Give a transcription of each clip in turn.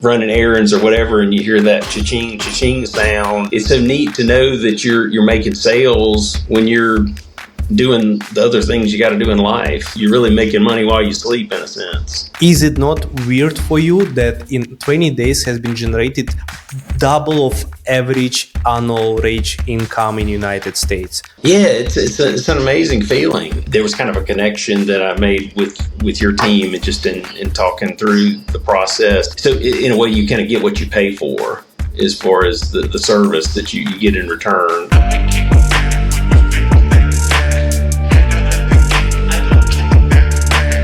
running errands or whatever, and you hear that cha-ching, cha-ching sound. It's so neat to know that you're making sales when you're doing the other things you got to do in life. You're really making money while you sleep, in a sense. Is it not weird for you that in 20 days has been generated double of average annual wage income in United States? Yeah, it's an amazing feeling. There was kind of a connection that I made with your team, and just in talking through the process. So in a way, you kind of get what you pay for as far as the service that you get in return.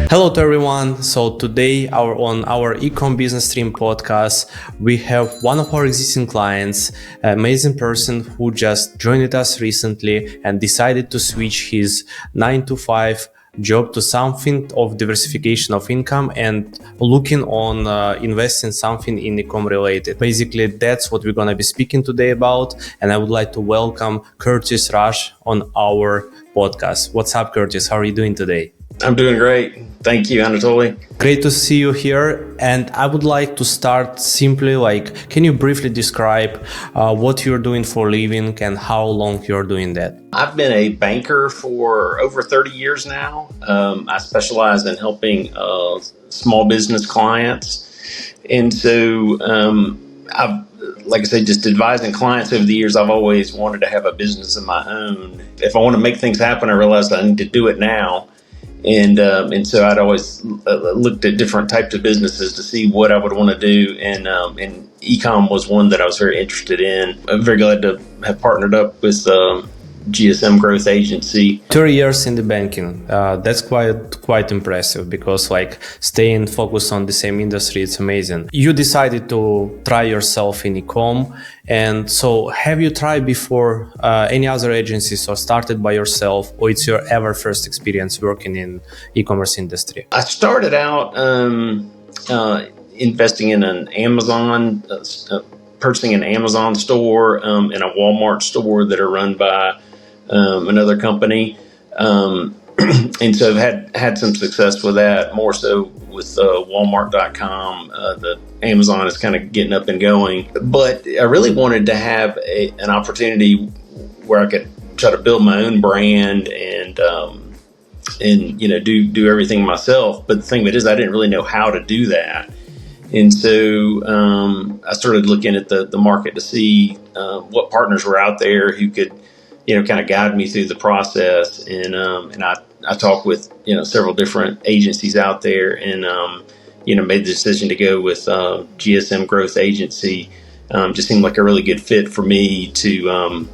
Hello to everyone. So today on our Ecom Business Stream Podcast, we have one of our existing clients, an amazing person who just joined us recently and decided to switch his 9-to-5 job to something of diversification of income and looking on investing something in ecom related. Basically, that's what we're going to be speaking today about. And I would like to welcome Curtis Rush on our podcast. What's up, Curtis? How are you doing today? I'm doing great. Thank you, Anatoliy. Great to see you here. And I would like to start simply can you briefly describe what you're doing for a living and how long you're doing that? I've been a banker for over 30 years now. I specialize in helping small business clients. And so like I said, just advising clients over the years, I've always wanted to have a business of my own. If I want to make things happen, I realized I need to do it now. And so I'd always looked at different types of businesses to see what I would want to do. And ecom was one that I was very interested in. I'm very glad to have partnered up with GSM Growth Agency. 30 years in the banking. That's quite impressive because staying focused on the same industry, it's amazing. You decided to try yourself in ecom. And so have you tried before any other agencies or started by yourself, or it's your ever first experience working in e-commerce industry? I started out investing in an Amazon, purchasing an Amazon store and a Walmart store that are run by another company. And so I've had some success with that, more so with Walmart.com. The Amazon is kind of getting up and going. But I really wanted to have an opportunity where I could try to build my own brand and do everything myself. But the thing of it is, I didn't really know how to do that. And so I started looking at the market to see what partners were out there who could kind of guide me through the process. And I talked with, several different agencies out there and, made the decision to go with GSM Growth Agency. Just seemed like a really good fit for me to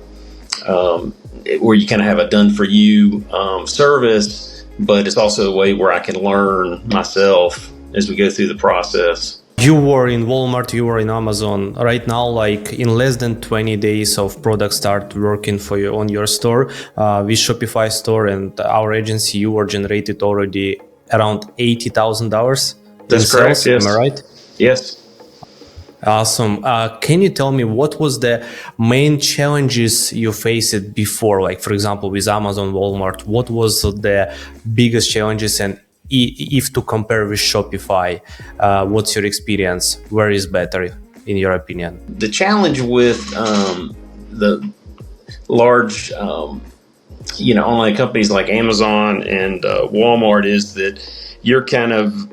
where you kind of have a done for you service, but it's also a way where I can learn myself as we go through the process. You were in Walmart, you were in Amazon. Right now, in less than 20 days of products start working for you on your store. With Shopify store and our agency, you were generated already around $80,000. That's correct, yes. Am I right? Yes. Awesome. Can you tell me what was the main challenges you faced before? For example, with Amazon, Walmart, what was the biggest challenges, and if to compare with Shopify, what's your experience? Where is better, in your opinion? The challenge with the large, online companies like Amazon and Walmart is that you're kind of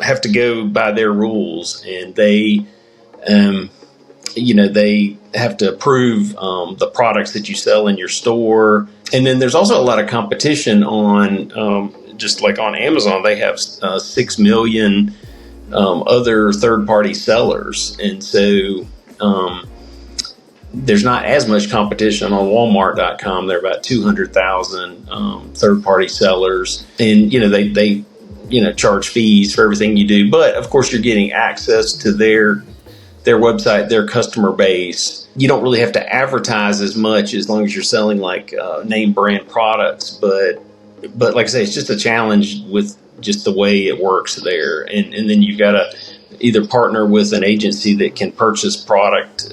have to go by their rules, and they have to approve the products that you sell in your store. And then there's also a lot of competition on just like on Amazon, they have 6 million other third-party sellers. And so there's not as much competition on Walmart.com. There are about 200,000 third-party sellers. And, they charge fees for everything you do. But, of course, you're getting access to their website, their customer base. You don't really have to advertise as much as long as you're selling name brand products. But like I say, it's just a challenge with just the way it works there. And then you've got to either partner with an agency that can purchase product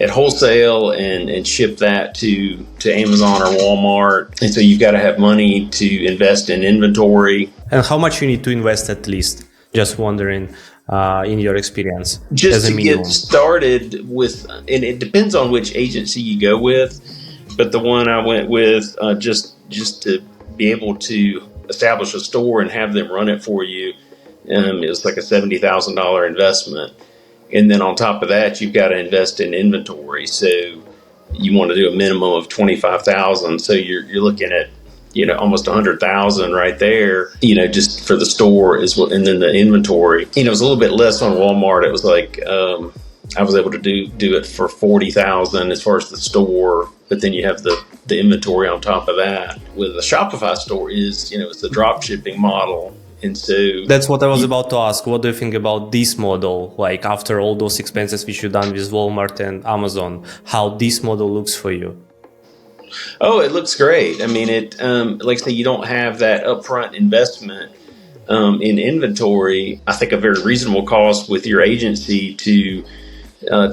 at wholesale and ship that to Amazon or Walmart. And so you've got to have money to invest in inventory. And how much you need to invest at least? Just wondering. in your experience? Just as a to minimum? get started with, and it depends on which agency you go with, but the one I went with, just to be able to establish a store and have them run it for you, it was like a $70,000 investment. And then on top of that, you've got to invest in inventory. So you want to do a minimum of $25,000. So you're looking at, almost $100,000 right there, just for the store as well. And then the inventory, it was a little bit less on Walmart. It was like, I was able to do it for $40,000 as far as the store, but then you have the inventory on top of that. With the Shopify store it's the dropshipping model. And so that's what I was about to ask. What do you think about this model? Like after all those expenses which you've done with Walmart and Amazon, how this model looks for you? Oh, it looks great. I mean, like I say, you don't have that upfront investment in inventory. I think a very reasonable cost with your agency to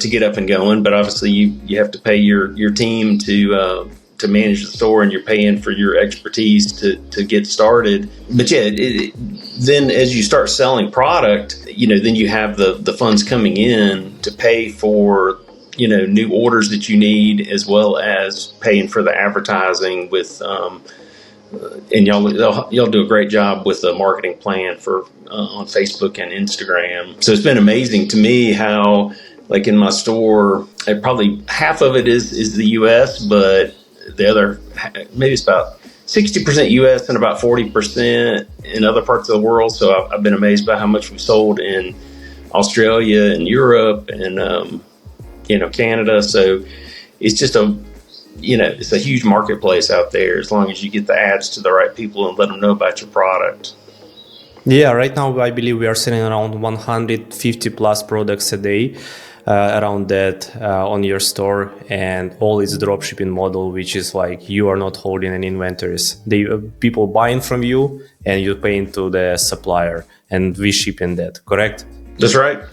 get up and going. But obviously, you have to pay your team to manage the store, and you're paying for your expertise to get started. But yeah, then as you start selling product, then you have the funds coming in to pay for new orders that you need, as well as paying for the advertising with, and y'all do a great job with the marketing plan for on Facebook and Instagram. So it's been amazing to me how, like in my store, probably half of it is the U.S., but the other, maybe it's about 60% U.S. and about 40% in other parts of the world. So I've been amazed by how much we've sold in Australia and Europe and Canada. So it's just it's a huge marketplace out there, as long as you get the ads to the right people and let them know about your product. Yeah, right now I believe we are selling around 150 plus products a day, around that on your store, and all is dropshipping model, which is like you are not holding any inventories. People buying from you and you paying to the supplier, and we shipping that. Correct? That's right.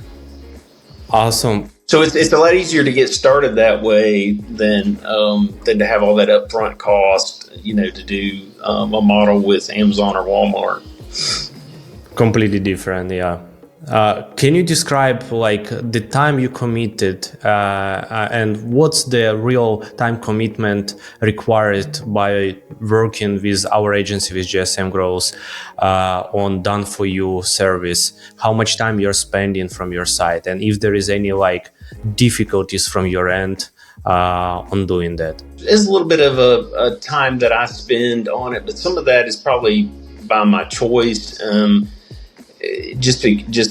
Awesome. So it's a lot easier to get started that way than to have all that upfront cost, to do a model with Amazon or Walmart. Completely different, yeah. Can you describe like the time you committed and what's the real time commitment required by working with our agency, with GSM Growth, on done for you service? How much time you're spending from your side, and if there is any like difficulties from your end on doing that? There's a little bit of a time that I spend on it, but some of that is probably by my choice. Just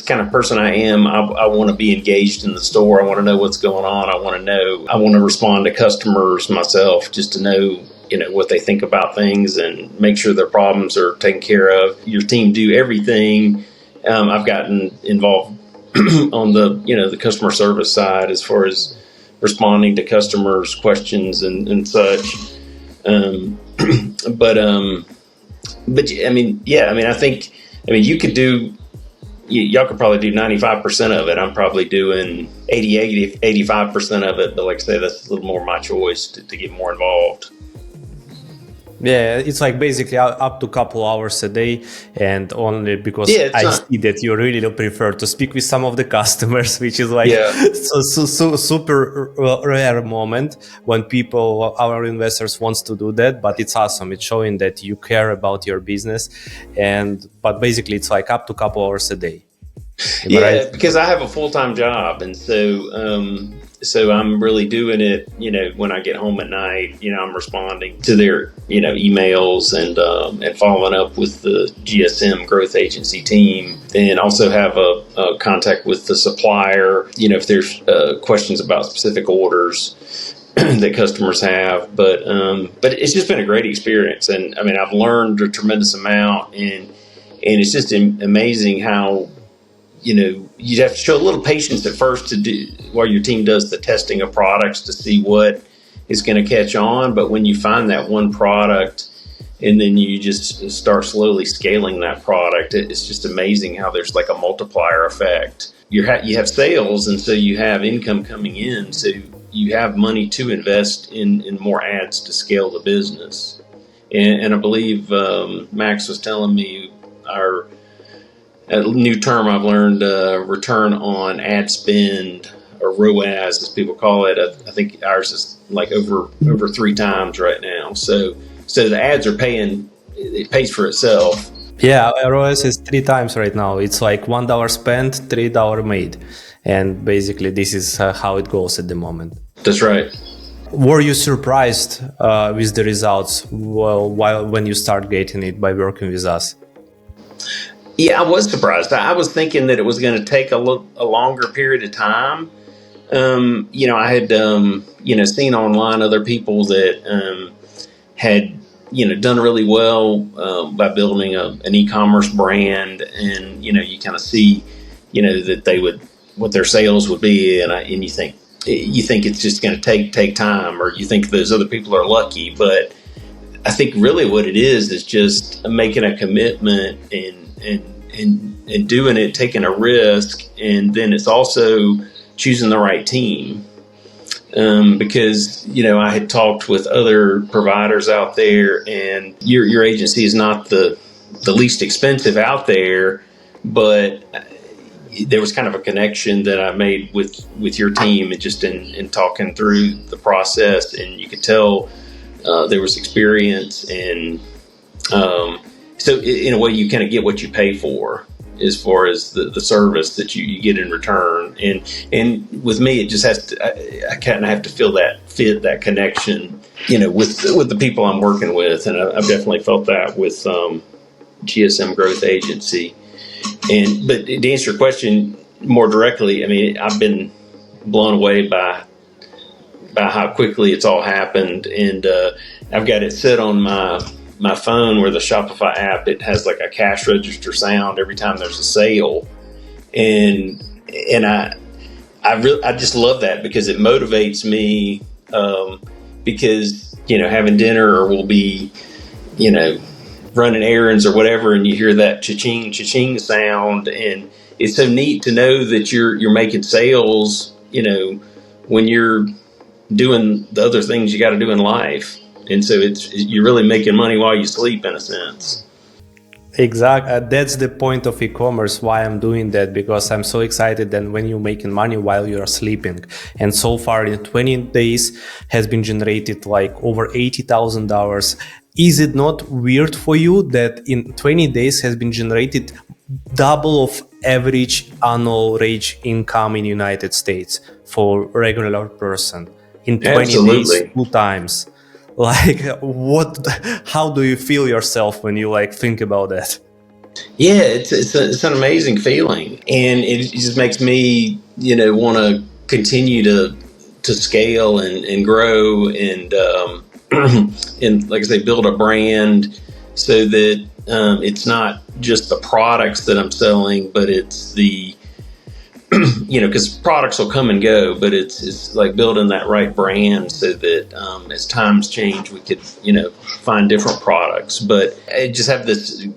kind of person I am, I want to be engaged in the store. I want to know what's going on. I want to respond to customers myself, just to know, what they think about things and make sure their problems are taken care of. Your team do everything. I've gotten involved on the customer service side as far as responding to customers' questions and such. But you could do, y'all could probably do 95% of it. I'm probably doing 85% of it. But like I say, that's a little more my choice to get more involved. Yeah, it's like basically up to a couple hours a day, and only because see that you really prefer to speak with some of the customers, which is like so super rare moment when people, our investors, wants to do that. But it's awesome. It's showing that you care about your business, but basically it's like up to a couple hours a day. Right? Because I have a full-time job, and so I'm really doing it, when I get home at night, I'm responding to their, emails and following up with the GSM Growth Agency team, and also have a contact with the supplier, if there's questions about specific orders that customers have. But it's just been a great experience. And I mean, I've learned a tremendous amount, and it's just amazing how, you have to show a little patience at first to do while your team does the testing of products to see what is going to catch on. But when you find that one product and then you just start slowly scaling that product, it's just amazing how there's like a multiplier effect. You have sales, and so you have income coming in. So you have money to invest in more ads to scale the business. And I believe Max was telling me a new term I've learned, return on ad spend, or ROAS as people call it. I think ours is like over 3 times right now. So the ads are paying, it pays for itself. Yeah, ROS is 3 times right now. It's like $1 spent, $3 made. And basically this is how it goes at the moment. That's right. Were you surprised with the results when you start getting it by working with us? Yeah, I was surprised. I was thinking that it was going to take a longer period of time. I had, seen online other people that had, done really well by building an e-commerce brand, and you kind of see, that they would, what their sales would be, and you think it's just going to take time, or you think those other people are lucky. But I think really what it is just making a commitment and doing it, taking a risk, and then it's also choosing the right team. Because I had talked with other providers out there, and your agency is not the least expensive out there, but there was kind of a connection that I made with your team, and just in talking through the process, and you could tell there was experience, and so in a way you kind of get what you pay for, as far as the service that you get in return. And with me, it just has to, I kind of have to feel that connection, with the people I'm working with. And I've definitely felt that with GSM Growth Agency. But to answer your question more directly, I mean, I've been blown away by how quickly it's all happened. And I've got it set on my phone, where the Shopify app, it has like a cash register sound every time there's a sale. And I just love that, because it motivates me, because, having dinner, or we'll be, running errands or whatever, and you hear that cha-ching, cha-ching sound. And it's so neat to know that you're making sales, when you're doing the other things you got to do in life. And so you're really making money while you sleep, in a sense. Exactly. That's the point of e-commerce, why I'm doing that, because I'm so excited that when you're making money while you're sleeping. And so far in 20 days has been generated like over $80,000. Is it not weird for you that in 20 days has been generated double of average annual wage income in United States for regular person? In 20 Absolutely. days, 2 times. Like, how do you feel yourself when you think about that? Yeah, it's an amazing feeling, and it just makes me, want to continue to scale and grow, and and like I say, build a brand, so that it's not just the products that I'm selling, but it's the because products will come and go, but it's like building that right brand, so that as times change, we could, find different products. But I just have this,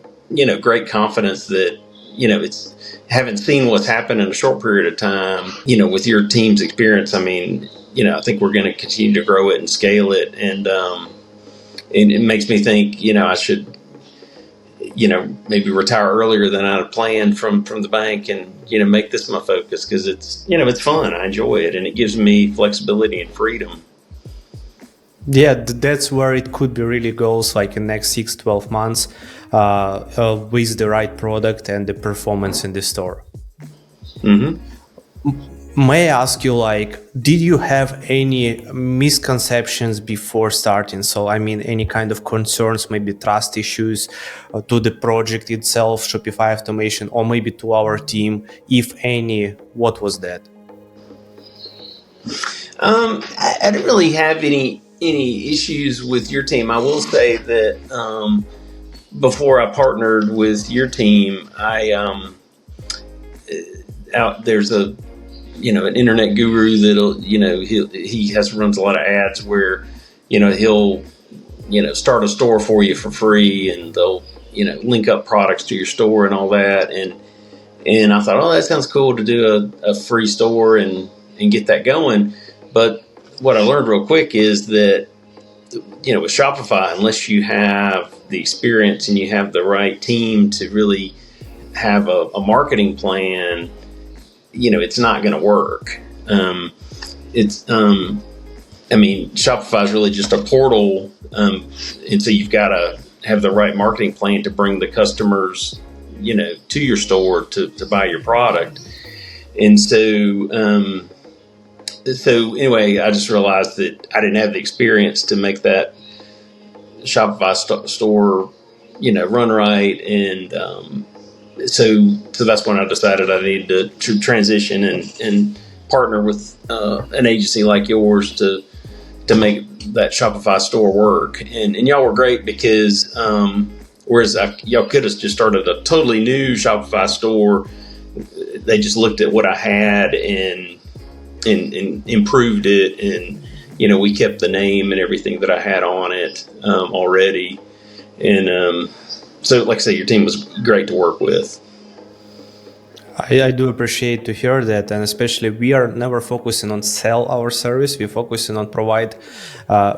great confidence that, it's having seen what's happened in a short period of time, with your team's experience. I mean, I think we're going to continue to grow it and scale it. And it makes me think, I should, maybe retire earlier than I had planned from the bank, and, make this my focus, because it's, it's fun. I enjoy it, and it gives me flexibility and freedom. Yeah, that's where it could be really goes, like in next 6-12 months, with the right product and the performance in the store. Mm-hmm. May I ask you, did you have any misconceptions before starting? So, I mean, any kind of concerns, maybe trust issues to the project itself, Shopify automation, or maybe to our team? If any, what was that? I didn't really have any issues with your team. I will say that before I partnered with your team, there's an internet guru that'll, he runs a lot of ads where, he'll, start a store for you for free, and they'll, link up products to your store and all that. And I thought, that sounds cool to do a free store and get that going. But what I learned real quick is that, with Shopify, unless you have the experience and you have the right team to really have a marketing plan, it's not going to work. Shopify is really just a portal. And so you've got to have the right marketing plan to bring the customers, to your store to buy your product. And so anyway, I just realized that I didn't have the experience to make that Shopify store, run right. And so that's when I decided I needed to transition and partner with an agency like yours to make that Shopify store work. And y'all were great because whereas y'all could have just started a totally new Shopify store, they just looked at what I had and improved it. And, we kept the name and everything that I had on it already. And so, like I say, your team was great to work with. I do appreciate to hear that, and especially we are never focusing on sell our service. We're focusing on provide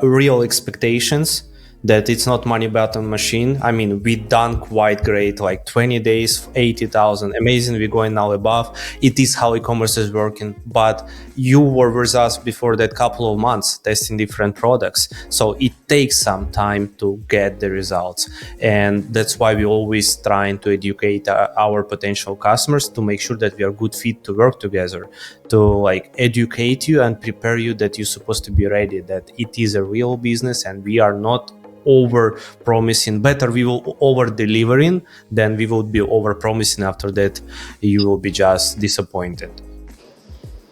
real expectations, that it's not money button machine. I mean, we done quite great, like 20 days, 80,000, amazing. We're going now above. It is how e-commerce is working, but you were with us before that couple of months testing different products. So it takes some time to get the results. And that's why we always trying to educate our potential customers to make sure that we are good fit to work together, to educate you and prepare you that you're supposed to be ready, that it is a real business and we are not over promising. Better we will over delivering than we will be over promising. After that you will be just disappointed.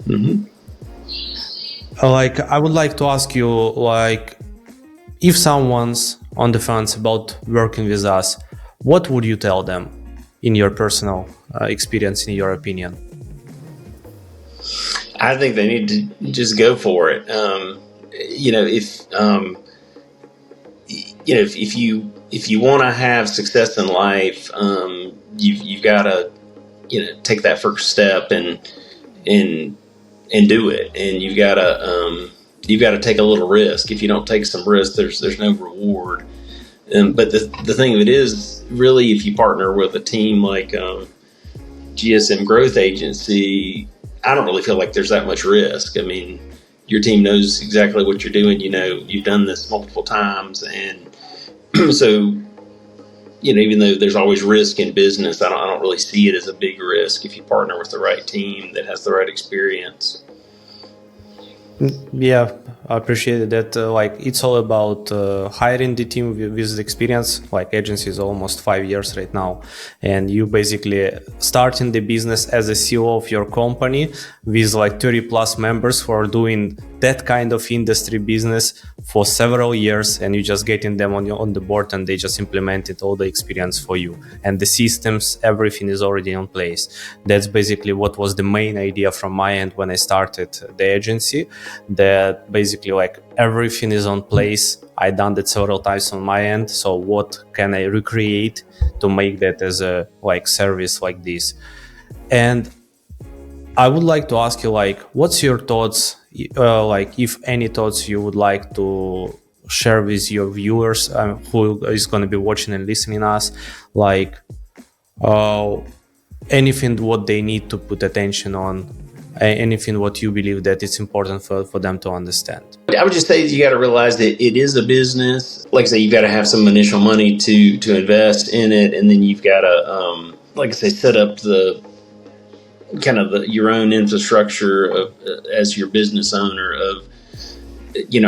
Mm-hmm. I would like to ask you, if someone's on the fence about working with us, what would you tell them in your personal experience, in your opinion? I think they need to just go for it. If you want to have success in life, you've got to take that first step and do it. And you've got to take a little risk. If you don't take some risk, there's no reward. But the thing of it is, really, if you partner with a team like GSM Growth Agency, I don't really feel like there's that much risk. I mean, your team knows exactly what you're doing. You've done this multiple times. And so, even though there's always risk in business, I don't really see it as a big risk if you partner with the right team that has the right experience. Yeah, I appreciate that. It's all about hiring the team with the experience. Agency is almost 5 years right now, and you basically starting the business as a CEO of your company with 30 plus members who are doing that kind of industry business for several years, and you just getting them on the board, and they just implemented all the experience for you, and the systems, everything is already in place. That's basically what was the main idea from my end when I started the agency, that basically everything is on place. I done that several times on my end, so what can I recreate to make that as a service like this? And I would like to ask you, what's your thoughts, if any thoughts you would like to share with your viewers who is going to be watching and listening us, anything what they need to put attention on, anything what you believe that it's important for them to understand? I would just say that you got to realize that it is a business. Like I say, you've got to have some initial money to invest in it, and then you've got to, set up your own infrastructure as your business owner of,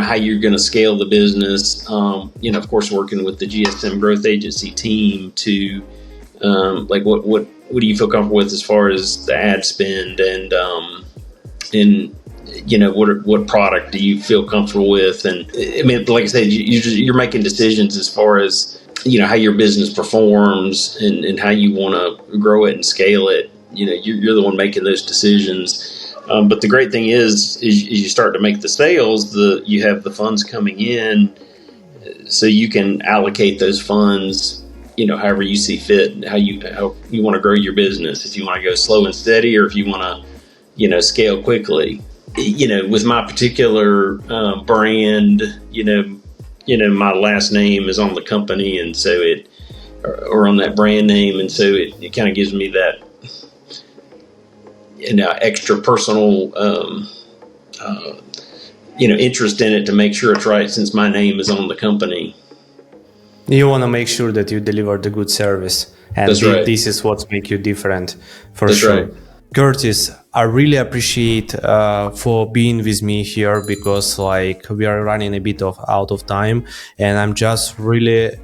how you're going to scale the business. Of course, working with the GSM Growth Agency team to, what do you feel comfortable with as far as the ad spend and what product do you feel comfortable with? And I mean, like I said, you're making decisions as far as, how your business performs and how you want to grow it and scale it. You're the one making those decisions. But the great thing is you start to make the sales, you have the funds coming in, so you can allocate those funds, however you see fit, how you want to grow your business. If you want to go slow and steady, or if you want to, scale quickly. With my particular brand, my last name is on the company, and so or on that brand name, and so it kind of gives me that extra personal interest in it to make sure it's right, since my name is on the company. You want to make sure that you deliver the good service, and this is what makes you different, for That's sure. Right. Curtis, I really appreciate for being with me here, because we are running a bit out of time, and I'm just really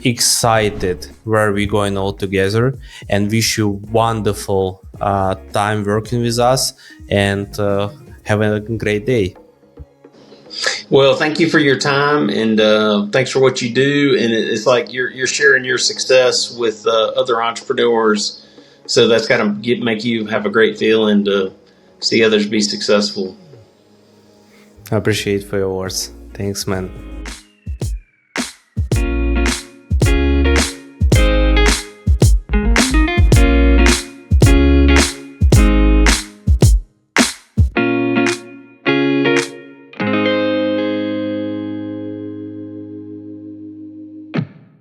excited where we're going all together, and wish you wonderful time working with us, and have a great day. Well, thank you for your time, and thanks for what you do. And it's like you're sharing your success with other entrepreneurs, so that's got to make you have a great feeling to see others be successful. I appreciate for your words. Thanks, man.